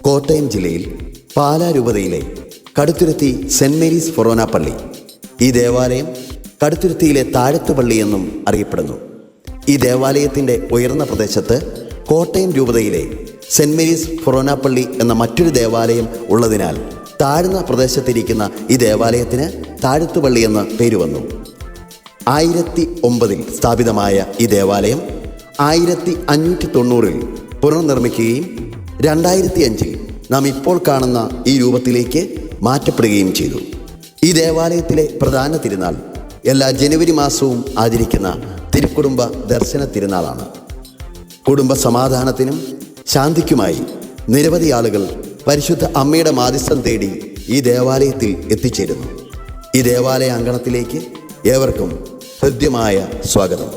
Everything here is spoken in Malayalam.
കോട്ടയം ജില്ലയിൽ പാലാ രൂപതയിലെ കടുത്തുരുത്തി സെൻറ് മേരീസ് ഫൊറോന പള്ളി. ഈ ദേവാലയം കടുത്തുരുത്തിയിലെ താഴത്തുപള്ളി എന്നും അറിയപ്പെടുന്നു. ഈ ദേവാലയത്തിൻ്റെ ഉയർന്ന പ്രദേശത്ത് കോട്ടയം രൂപതയിലെ സെൻറ് മേരീസ് ഫൊറോന പള്ളി എന്ന മറ്റൊരു ദേവാലയം ഉള്ളതിനാൽ താഴ്ന്ന പ്രദേശത്തിരിക്കുന്ന ഈ ദേവാലയത്തിന് താഴത്തുപള്ളി എന്ന പേര് വന്നു. 1009 സ്ഥാപിതമായ ഈ ദേവാലയം 1590 പുനർനിർമ്മിക്കുകയും 2005 നാം ഇപ്പോൾ കാണുന്ന ഈ രൂപത്തിലേക്ക് മാറ്റപ്പെടുകയും ചെയ്തു. ഈ ദേവാലയത്തിലെ പ്രധാന തിരുനാൾ എല്ലാ ജനുവരി മാസവും ആചരിക്കുന്ന തിരുക്കുടുംബ ദർശന തിരുനാളാണ്. കുടുംബ സമാധാനത്തിനും ശാന്തിക്കുമായി നിരവധി ആളുകൾ പരിശുദ്ധ അമ്മയുടെ മാധ്യസ്ഥം തേടി ഈ ദേവാലയത്തിൽ എത്തിച്ചേരുന്നു. ഈ ദേവാലയ അങ്കണത്തിലേക്ക് ഏവർക്കും ഹൃദ്യമായ സ്വാഗതം.